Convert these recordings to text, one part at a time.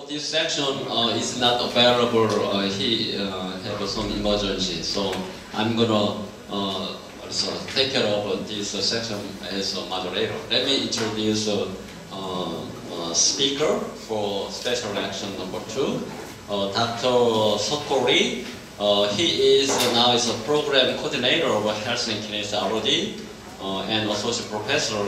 this section is not available. He have some emergency, so I'm gonna also take care of this section as a moderator. Let me introduce speaker for special action number 2, Dr. Sokori. He is now is a program coordinator of Health and Kinesiology and associate professor,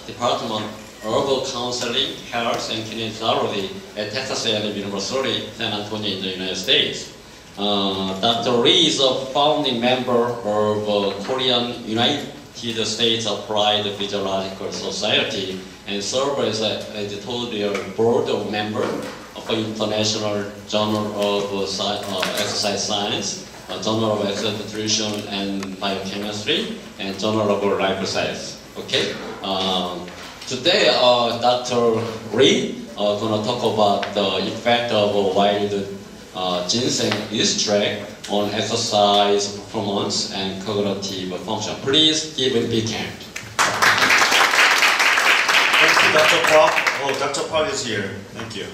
Department of Counseling, Health and Kinesiology at Texas A&M University, San Antonio in the United States. Dr. Lee is a founding member of Korean United States Applied Physiological Society and serves as an editorial board member of the International Journal of Exercise Science, Journal of Exercise Nutrition and Biochemistry, and Journal of Life Science. Okay. Today, Dr. Lee gonna talk about the effect of wild ginseng extract on exercise performance and cognitive function. Please give a big hand. Thank you, Dr. Park. Oh, Dr. Park is here. Thank you.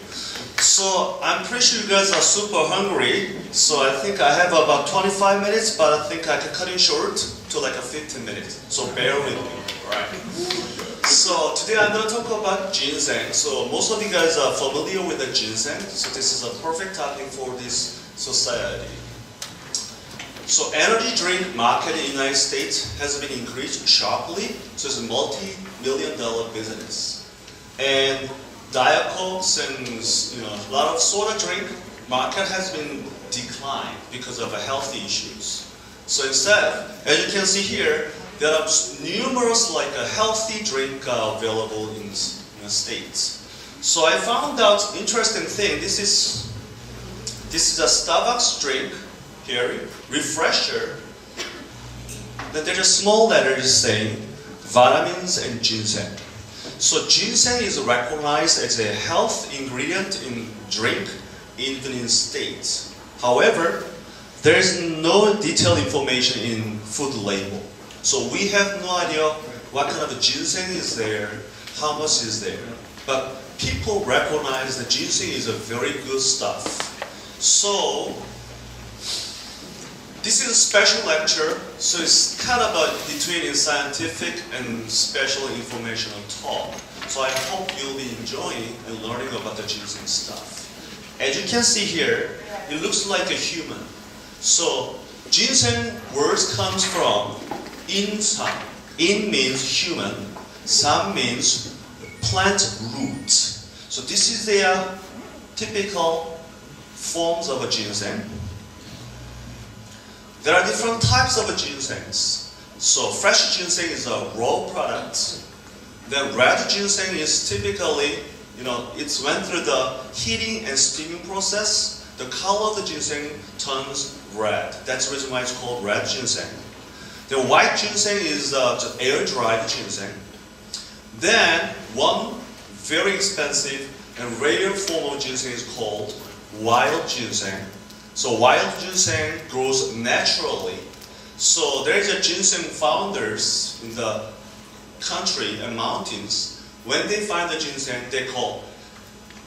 So I'm pretty sure you guys are super hungry. So I think I have about 25 minutes, but I think I can cut it short to like a 15 minutes. So bear with me, right? So today I'm going to talk about ginseng. So most of you guys are familiar with the ginseng. So this is a perfect topic for this society. So energy drink market in the United States has been increased sharply. So it's a multi-million-dollar business. And Diet Cokes and a lot of soda drink market has been declined because of healthy issues. So instead, as you can see here, there are numerous healthy drink available in the States. So I found out interesting thing. This is a Starbucks drink here, refresher. Then there's a small letter saying vitamins and ginseng. So ginseng is recognized as a health ingredient in drink even in States. However, there is no detailed information in food label. So we have no idea what kind of ginseng is there, how much is there. But people recognize that ginseng is a very good stuff. So this is a special lecture, so it's kind of between a scientific and special informational talk. So I hope you'll be enjoying and learning about the ginseng stuff. As you can see here, it looks like a human. So ginseng words comes from in-san. In means human, san means plant root. So this is their typical forms of a ginseng. There are different types of ginsengs. So fresh ginseng is a raw product. Then red ginseng is typically, it's went through the heating and steaming process. The color of the ginseng turns red. That's the reason why it's called red ginseng. The white ginseng is just air-dried ginseng. Then one very expensive and rare form of ginseng is called wild ginseng. So wild ginseng grows naturally. So there is a ginseng founders in the country and mountains. When they find the ginseng, they call,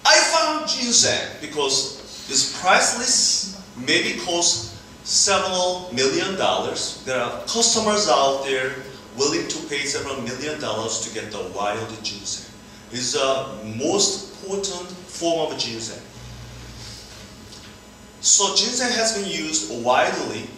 I found ginseng, because it's priceless, maybe costs several $million. There are customers out there willing to pay several $1 million to get the wild ginseng. It's the most potent form of ginseng. So ginseng has been used widely,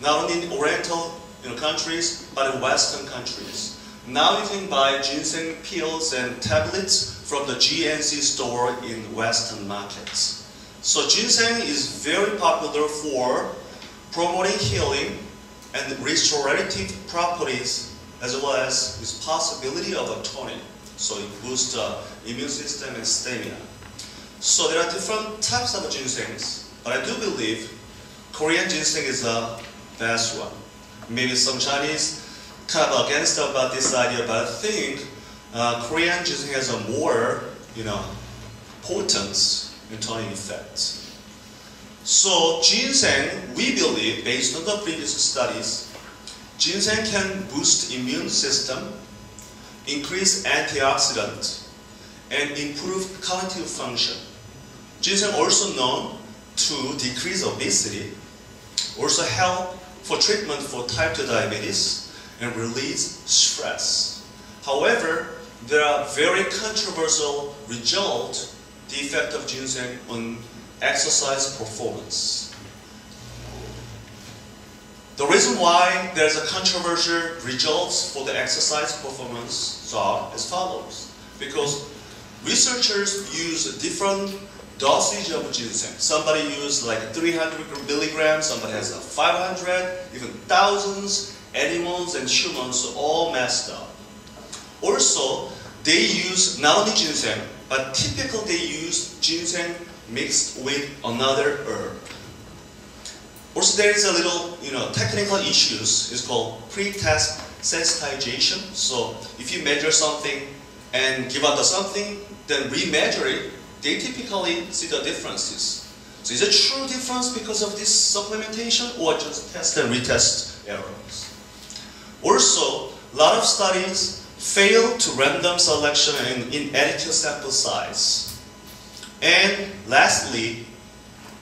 not only in Oriental countries, but in Western countries. Now you can buy ginseng pills and tablets from the GNC store in Western markets. So ginseng is very popular for promoting healing and restorative properties, as well as its possibility of a tonic. So it boosts the immune system and stamina. So there are different types of ginsengs. But I do believe Korean ginseng is the best one. Maybe some Chinese kind of against about this idea, but I think Korean ginseng has a more, potent in toning effect. So ginseng, we believe, based on the previous studies, ginseng can boost immune system, increase antioxidant, and improve cognitive function. Ginseng also known to decrease obesity, also help for treatment for type 2 diabetes, and release stress. However, there are very controversial results, the effect of ginseng on exercise performance. The reason why there's a controversial results for the exercise performance are as follows. Because researchers use different dosage of ginseng. Somebody used like 300 milligrams, somebody has 500, even thousands, animals and humans all messed up. Also, they use not only ginseng, but typically they use ginseng mixed with another herb. Also, there is a little, technical issues. It's called pre-test sensitization. So, if you measure something and give out the something, then remeasure it, they typically see the differences. So, is it true difference because of this supplementation, or just test and retest errors? Also, a lot of studies fail to random selection and inadequate sample size. And lastly,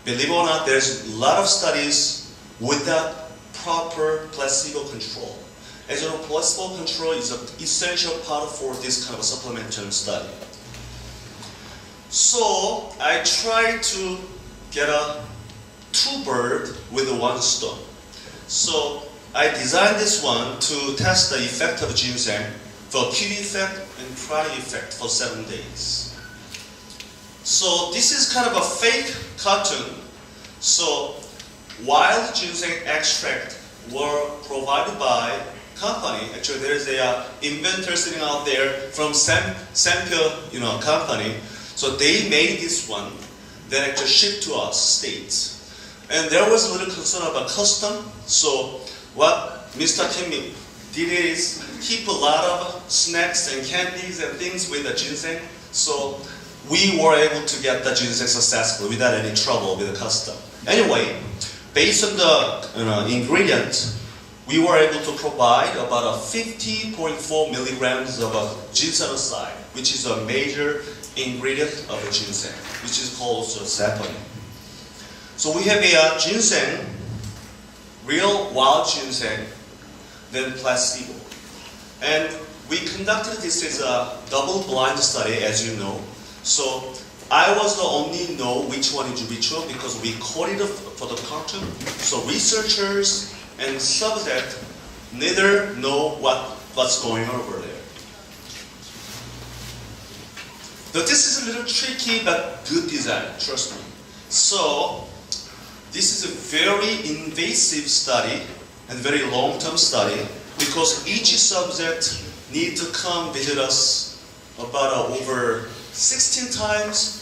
believe it or not, there's a lot of studies without proper placebo control. As you know, placebo control is an essential part for this kind of supplementation study. So I tried to get two birds with one stone. So I designed this one to test the effect of ginseng for acute effect and chronic effect for 7 days. So this is kind of a fake cartoon. So wild ginseng extract were provided by company. Actually, there is a inventor sitting out there from Sempio, company. So they made this one that actually shipped to our states. And there was a little concern about custom. So what Mr. Kim did is keep a lot of snacks and candies and things with the ginseng. So we were able to get the ginseng successfully without any trouble with the custom. Anyway, based on the ingredient, we were able to provide about 50.4 milligrams of ginsenoside, which is a major ingredient of ginseng, which is called also saponin. So we have a ginseng, real wild ginseng, then placebo. And we conducted this as a double-blind study, as you know. So I was the only know which one is to be true because we coded for the cartoon. So researchers and subject neither know what's going on over there. But this is a little tricky but good design, trust me. So this is a very invasive study and very long-term study because each subject needs to come visit us about over 16 times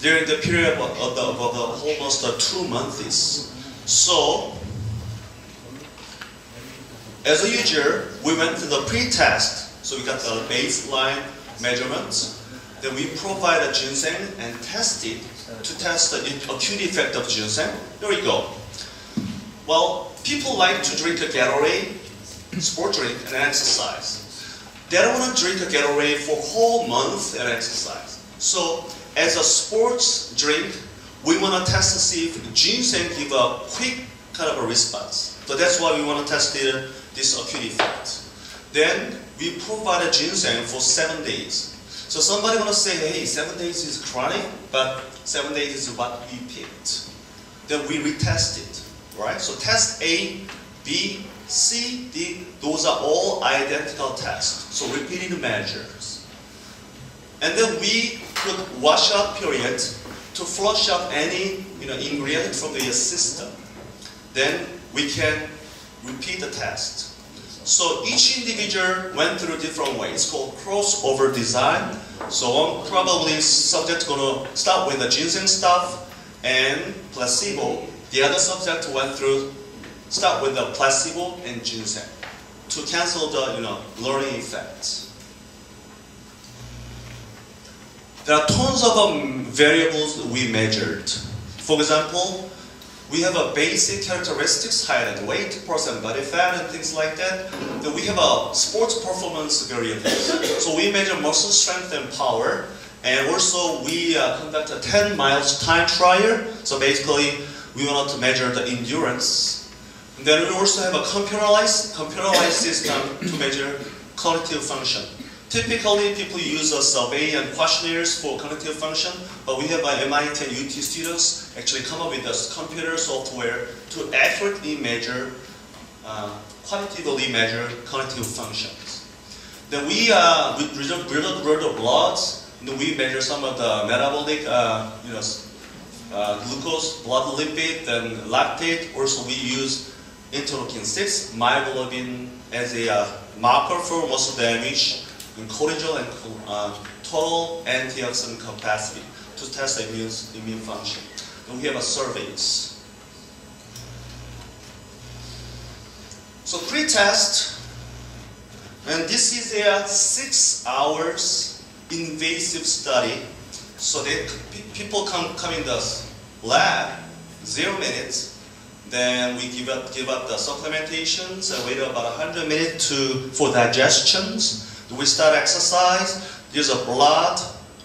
during the period of almost 2 months. So, as usual, we went to the pre-test. So we got the baseline measurements. Then we provide a ginseng and test it to test the acute effect of ginseng. Here we go. Well, people like to drink a Gatorade, sport drink, and exercise. They don't want to drink a Gatorade for a whole month and exercise. So, as a sports drink, we want to test to see if ginseng give a quick kind of a response. So that's why we want to test this acute effect. Then we provide a ginseng for 7 days. So somebody going to say, hey, 7 days is chronic, but 7 days is what we picked. Then we retest it, right? So test A, B, C, D, those are all identical tests. So repeated measures. And then we put washout period to flush out any ingredient from the system. Then we can repeat the test. So each individual went through different ways. It's called crossover design. So probably subject gonna start with the ginseng stuff and placebo. The other subject went through start with the placebo and ginseng to cancel the learning effects. There are tons of variables that we measured. For example, we have a basic characteristics, height and weight, percent body fat, and things like that. Then we have a sports performance variables. So we measure muscle strength and power, And also we conduct a 10 miles time trial. So basically we wanted to measure the endurance. And then we also have a computerized system to measure cognitive function. Typically people use a survey and questionnaires for cognitive function, but we have MIT and UT students actually come up with this computer software to accurately measure, quantitatively measure cognitive functions. Then we read the bloods. We measure some of the metabolic, glucose, blood lipid, and lactate. Also, we use interleukin-6, myoglobin as a marker for muscle damage, and cortisol and total antioxidant capacity to test the immune function. Then we have surveys. So pre-test, and this is a 6 hours invasive study. So people come in the lab, 0 minutes. Then we give up the supplementations and wait about 100 minutes for digestions. We start exercise. There's a blood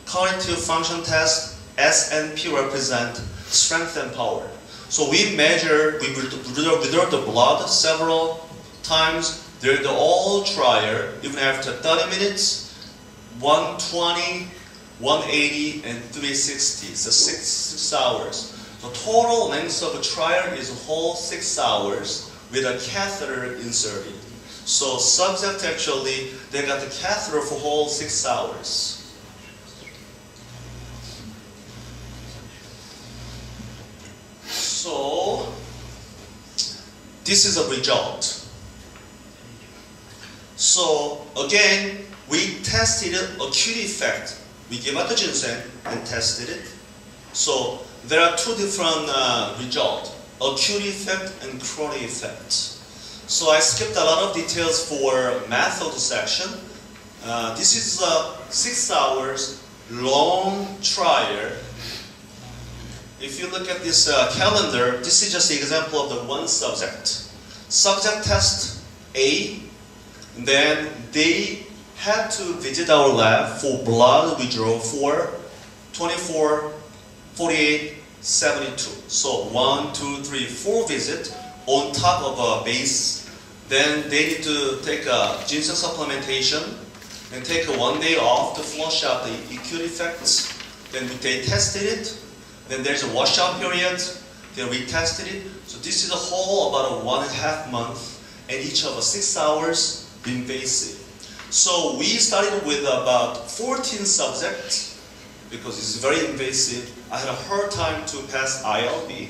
cognitive function test. SNP represent strength and power. So we measure, we withdraw the blood several times during the whole trial, even after 30 minutes. 120, 180, and 360. So 6 hours. The total length of a trial is a whole 6 hours with a catheter inserted. So subject actually, they got the catheter for whole 6 hours. So this is a result. So again, we tested acute effect. We gave out the ginseng and tested it. So there are two different results, acute effect and chronic effect. So I skipped a lot of details for method section. This is a 6 hours long trial. If you look at this calendar, this is just an example of the one subject. Subject test A, and then they had to visit our lab for blood withdrawal for 24, 48, 72. So 1, 2, 3, 4 visits on top of a base. Then they need to take a ginseng supplementation and take a 1 day off to flush out the acute effects. Then they tested it. Then there's a washout period. They retested it. So this is a whole about 1.5 months, and each of 6 hours invasive. So we started with about 14 subjects because it's very invasive. I had a hard time to pass ILB.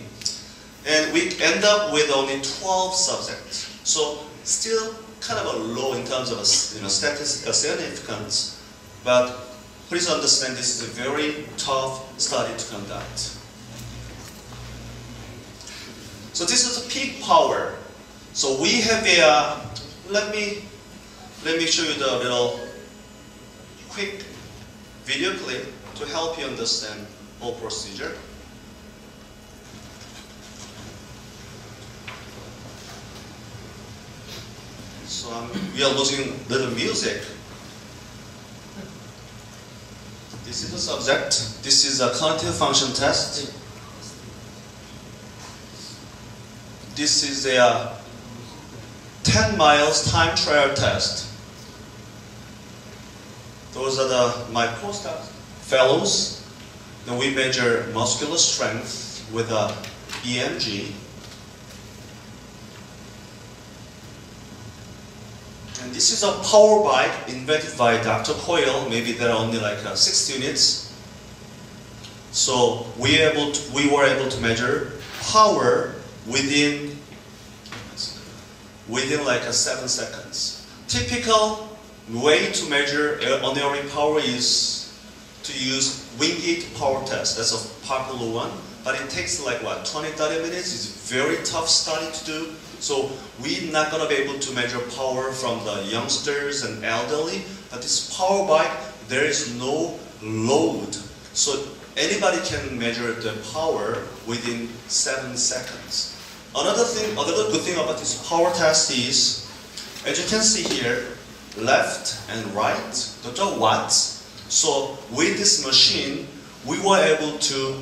And we end up with only 12 subjects. So still kind of a low in terms of statistical significance. But please understand this is a very tough study to conduct. So this is a peak power. So we have a, let me show you the little quick video clip to help you understand whole procedure. So we are losing little music. This is the subject. This is a cognitive function test. This is a 10 miles time trial test. Those are my postdoc fellows. Then we measure muscular strength with a EMG. And this is a power bike invented by Dr. Coyle. Maybe there are only like 6 units. So we were able to measure power within like 7 seconds. Typical way to measure unerring power is to use Wingate power test. That's a popular one, but it takes like 20-30 minutes. It's a very tough study to do. So we're not going to be able to measure power from the youngsters and elderly. But this power bike, there is no load. So anybody can measure the power within 7 seconds. Another good thing about this power test is, as you can see here, left and right, the watts. So with this machine, we were able to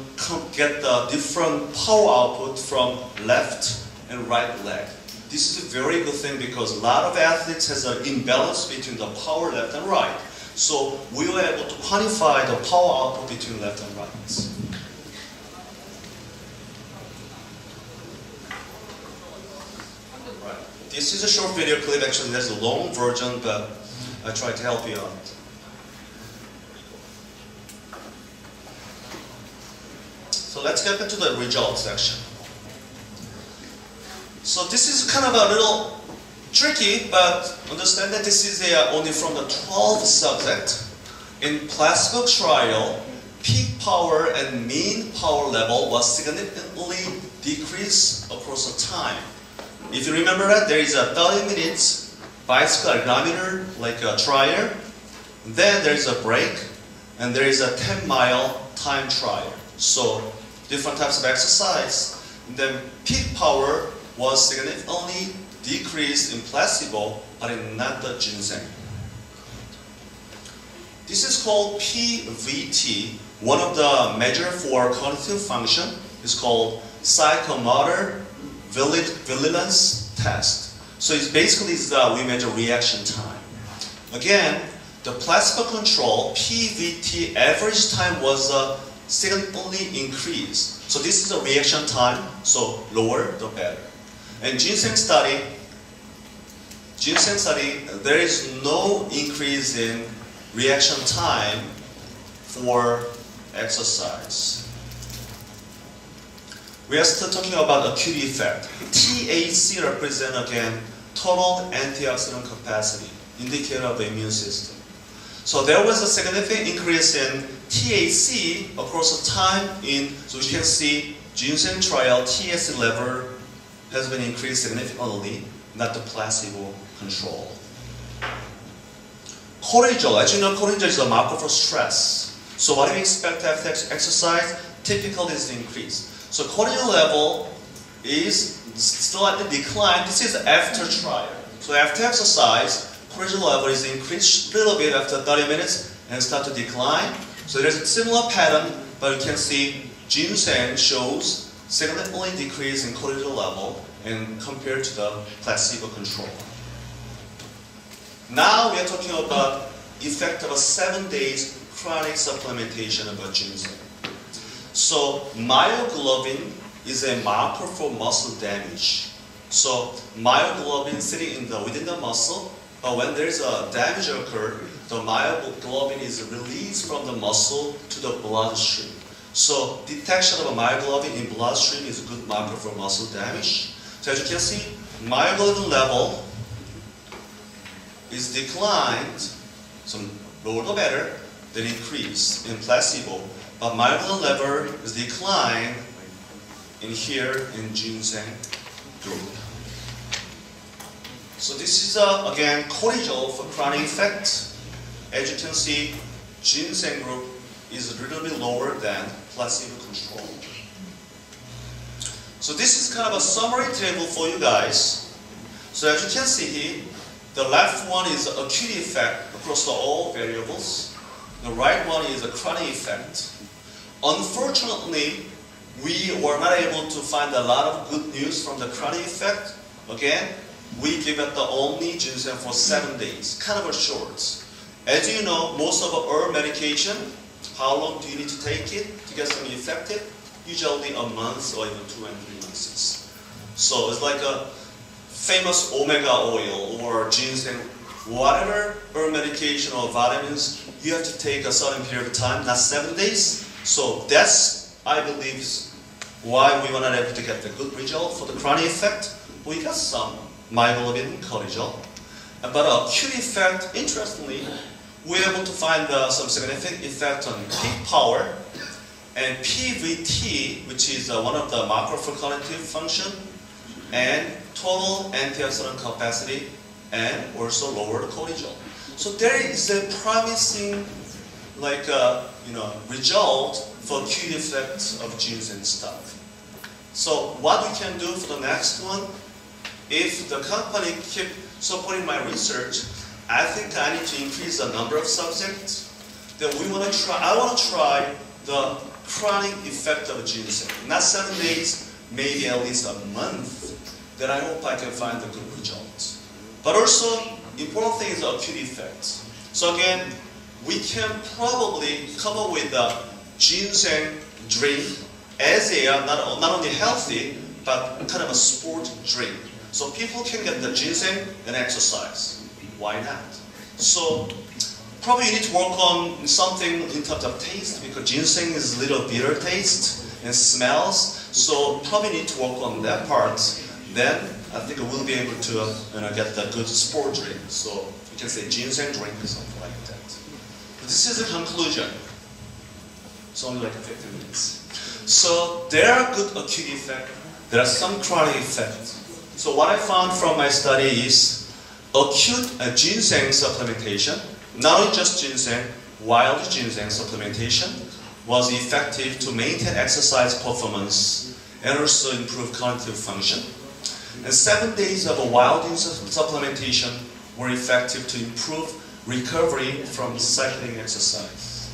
get the different power output from left and right leg. This is a very good thing because a lot of athletes has an imbalance between the power left and right. So we were able to quantify the power output between left and right. This is a short video clip. Actually, there's a long version, but I try to help you out. So let's get into the results section. So this is kind of a little tricky, but understand that this is only from the 12th subject. In placebo trial, peak power and mean power level was significantly decreased across the time. If you remember that, there is a 30 minutes bicycle ergometer, like a trial. Then there is a break, and there is a 10-mile time trial. So different types of exercise. And then peak power was significantly decreased in placebo, but in not the ginseng. This is called PVT. One of the measure for cognitive function is called psychomotor vigilance test. So it's basically we measure reaction time. Again, the placebo control PVT average time was significantly increased. So this is a reaction time, so lower the better. And Ginseng study, there is no increase in reaction time for exercise. We are still talking about acute effect. TAC represents again total antioxidant capacity, indicator of the immune system. So there was a significant increase in TAC across the time so you can see ginseng trial TAC level has been increased significantly, not the placebo control. Cortisol, as you know, cortisol is a marker for stress. So what do we expect after exercise? Typically is increased. So cortisol level is still at the decline. This is after trial. So after exercise, cortisol level is increased a little bit after 30 minutes and start to decline. So there's a similar pattern, but you can see ginseng shows significantly decrease in cortisol level and compared to the placebo control. Now we are talking about effect of a 7 days chronic supplementation of ginseng. So myoglobin is a marker for muscle damage. So myoglobin sitting within the muscle, but when there is a damage occurred, the myoglobin is released from the muscle to the bloodstream. So detection of a myoglobin in bloodstream is a good marker for muscle damage. So as you can see, myoglobin level is declined, some lower the better, than increase in placebo. But myoglobin level is declined in here in ginseng group. So this is again cortisol for chronic effect. As you can see, ginseng group is a little bit lower than placebo control. So this is kind of a summary table for you guys. So as you can see here, the left one is acute effect across all variables. The right one is a chronic effect. Unfortunately, we were not able to find a lot of good news from the chronic effect. Again, we give it the only ginseng for 7 days, kind of a short. As you know, most of our medication, how long do you need to take it to get something effective? Usually a month or even 2 and 3 months. So it's like a famous omega oil or ginseng, whatever herb medication or vitamins, you have to take a certain period of time, not 7 days. So that's, I believe, why we were not able to get the good result for the chronic effect. We got some myoglobin, cortisol. But acute effect, interestingly, we're able to find some significant effect on peak power and PVT, which is one of the marker for cognitive function, and total antioxidant capacity, and also lower the cortisol. So there is a promising, result for acute effects of ginseng stuff. So what we can do for the next one, if the company keep supporting my research, I think I need to increase the number of subjects. then I want to try the chronic effect of ginseng. Not 7 days, maybe at least a month. Then I hope I can find the good results. But also, important thing is the acute effect. So again, we can probably come up with a ginseng drink as a not only healthy, but kind of a sport drink. So people can get the ginseng and exercise. Why not? So probably you need to work on something in terms of taste, because ginseng is a little bitter taste and smells. So probably need to work on that part. Then I think we'll be able to get the good sport drink. So you can say ginseng drink or something like that. This is the conclusion. It's only like 15 minutes. So there are good acute effects. There are some chronic effects. So what I found from my study is acute ginseng supplementation, not only just ginseng, wild ginseng supplementation was effective to maintain exercise performance and also improve cognitive function. And 7 days of a wild ginseng supplementation were effective to improve recovery from cycling exercise.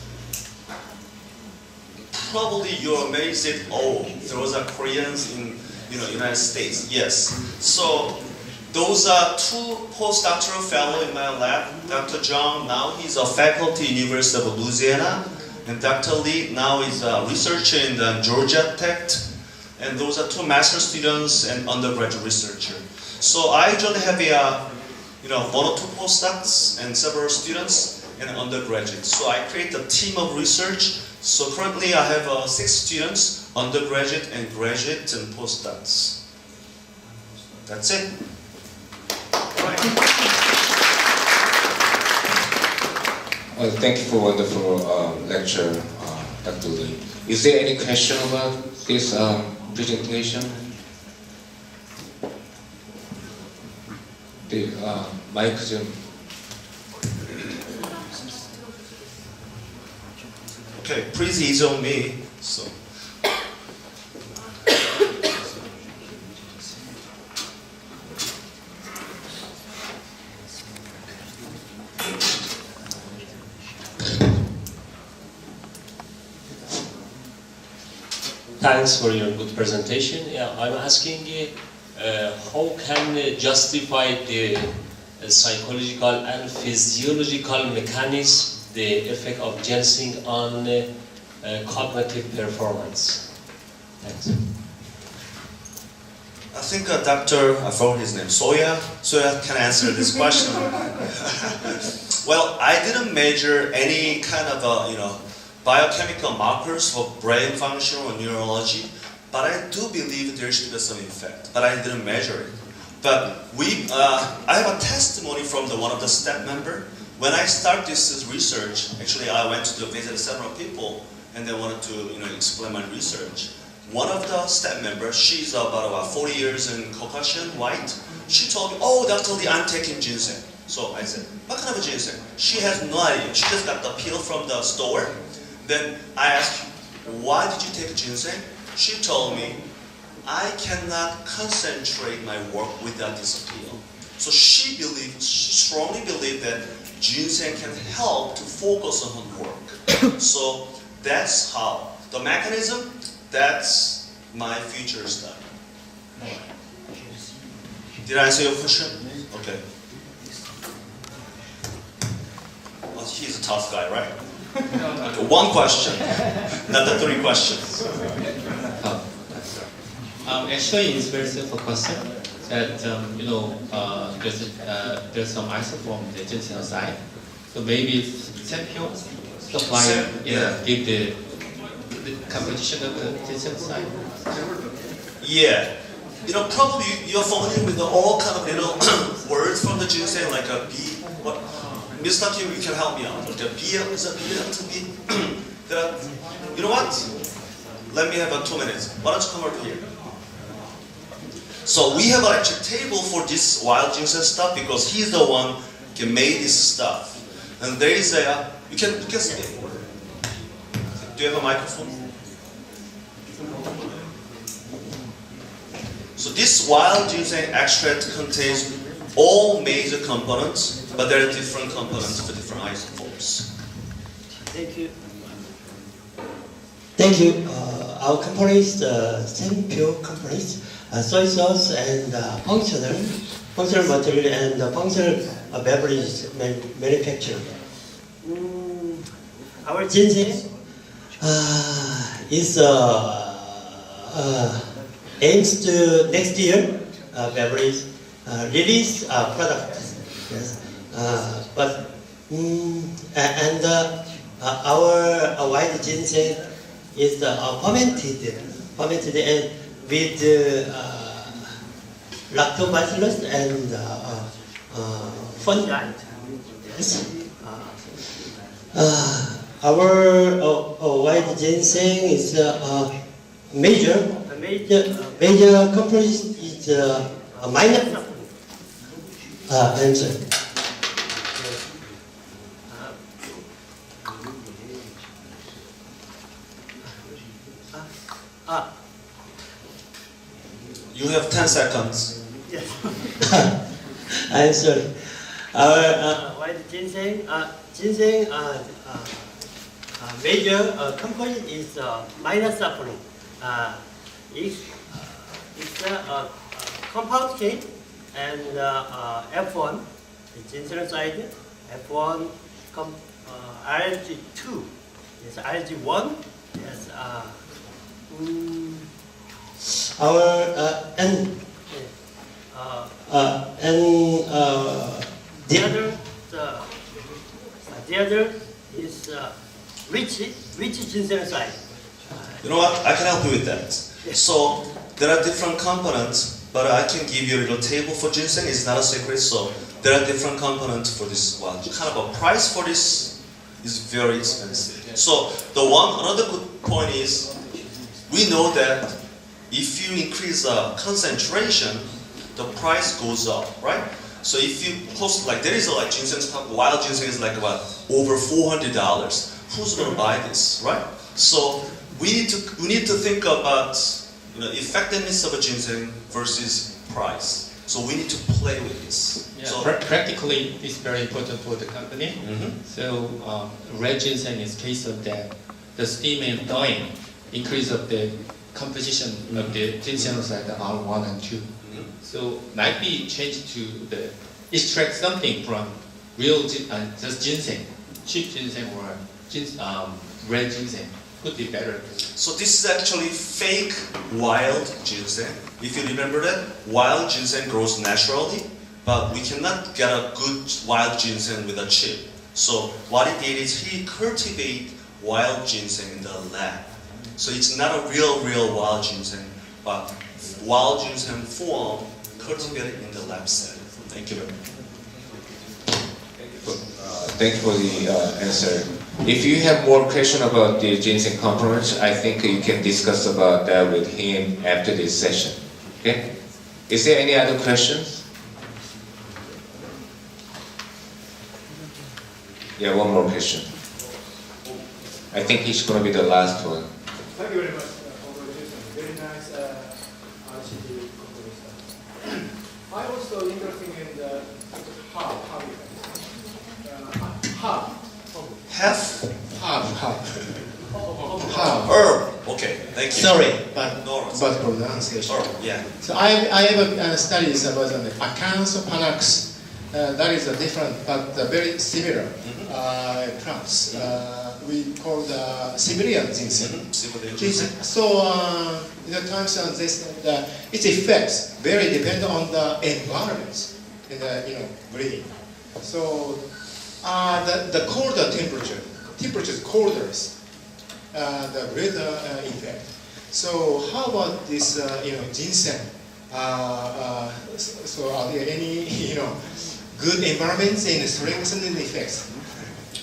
Probably you're amazed that, oh, those are Koreans in United States. Yes. So those are 2 postdoctoral fellows in my lab. Dr. Zhang, now he's a faculty at University of Louisiana. And Dr. Lee, now is a researcher in the Georgia Tech. And those are 2 master students and undergraduate researcher. So I usually have 1 or 2 postdocs and several students and undergraduates. So I create a team of research. So currently I have 6 students, undergraduate and graduate and postdocs. That's it. Right. Thank you for a wonderful lecture, Dr. Lee. Is there any question about this presentation? The mic 좀. Okay, please ease on me. So. Thanks for your good presentation. Yeah, I'm asking how can justify the psychological and physiological mechanism the effect of ginseng on cognitive performance? Thanks. I think Dr. I forgot his name, Soya can answer this question. Well, I didn't measure any kind of biochemical markers for brain function or neurology, but I do believe there should be some effect. But I didn't measure it. But I have a testimony from one of the staff members. When I started this research, actually I went to visit several people and they wanted to explain my research. One of the staff members, she's about 40 years in Caucasian, white. She told me, "Oh, Dr. Lee, I'm taking ginseng." So I said, "What kind of a ginseng?" She has no idea. She just got the pill from the store. Then I asked, "Why did you take ginseng?" She told me, "I cannot concentrate my work without this pill." So she strongly believed that ginseng can help to focus on her work. So that's how. The mechanism, that's my future study. Did I answer your question? Okay. Well, he's a tough guy, right? Okay, 1 question, not the 3 questions. Actually, it's very simple question. That there's some isoform in the ginseng side, so maybe sample supply give the composition of the ginseng side. Yeah, probably you're familiar with all kind of little words from the ginseng, like a B. What? Mr. Kim, you can help me out. Okay, B is a B to B. You know what? Let me have 2 minutes. Why don't you come over here? So we have an actual table for this wild ginseng stuff because he's the one who made this stuff. And there is you can speak. Do you have a microphone? So this wild ginseng extract contains all major components, but there are different components for different isotopes. Thank you. Thank you. Our company is the same pure company, soy sauce and functional material and functional beverage manufacturer. Our ginseng is aims to next year beverage release product. Yes, but and our white ginseng is fermented and with lactobacillus and fungi. Yes. Our white ginseng is major company is minor answer. You have 10 seconds. Yes. I'm sorry. Our white ginseng, major company is minus saffron. It's a compound chain and F1, the ginseng side, F1, RG2, yes, RG1, yes. The other is rich ginseng side. You know what? I can help you with that. Yes. So there are different components, but I can give you a little table for ginseng. It's not a secret. So there are different components for this one. Kind of a price for this is very expensive. So another good point is we know that if you increase the concentration, the price goes up, right? So if you post like there is a like ginseng stock, wild ginseng is like what over $400. Who's gonna buy this, right? So we need to think about effectiveness of a ginseng versus price. So we need to play with this. Yeah, So, practically, it's very important for the company. So red ginseng is case of that the steam and thawing increase of the composition of the ginseng side R1 and 2. So might be changed to the extract something from real just ginseng, cheap ginseng or red ginseng could be better. so this is actually fake wild ginseng. If you remember that, wild ginseng grows naturally, but we cannot get a good wild ginseng with a chip. So what he did is he cultivated wild ginseng in the lab. So it's not a real wild ginseng, but wild ginseng form cultivated in the lab setting. Thank you very much. Thank you for the answer. If you have more question about the ginseng components, I think you can discuss about that with him after this session. Okay? Is there any other questions? Yeah, one more question. I think he's going to be the last one. Thank you very much for the presentation. Very nice RCT composition. I also interested in the Herb. Okay, thank you. Sorry, but No, but pronunciation. herb, yeah. So I have studies about the Acantho panax. That is a different but very similar plants. We call the Siberian ginseng. Ginseng. So in the times of this, its effects very depend on the environment in the breeding. So the colder temperature is colder, the greater effect. So how about this ginseng? So are there any good environments and strengthening effects?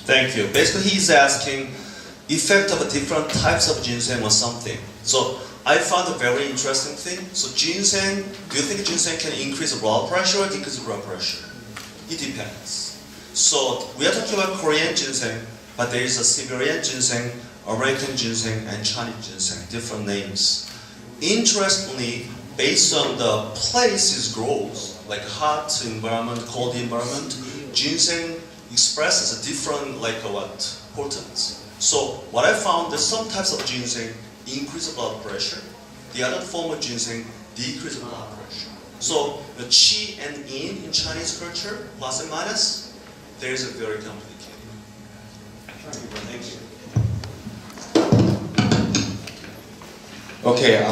Thank you. Basically, he's asking effect of different types of ginseng or something. So I found a very interesting thing. So ginseng, do you think ginseng can increase blood pressure or decrease blood pressure? It depends. So we are talking about Korean ginseng, but there is a Siberian ginseng, American ginseng, and Chinese ginseng, different names. Interestingly, based on the place it grows, like hot environment, cold environment, ginseng expresses a different potent. So what I found is some types of ginseng increase blood pressure, the other form of ginseng decrease blood pressure. So the qi and yin in Chinese culture, plus and minus, there is a very complicated. Thank you. Okay,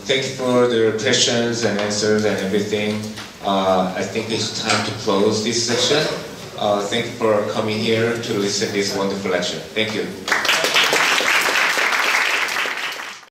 thank you for the questions and answers and everything. I think it's time to close this session. Thank you for coming here to listen to this wonderful lecture. Thank you.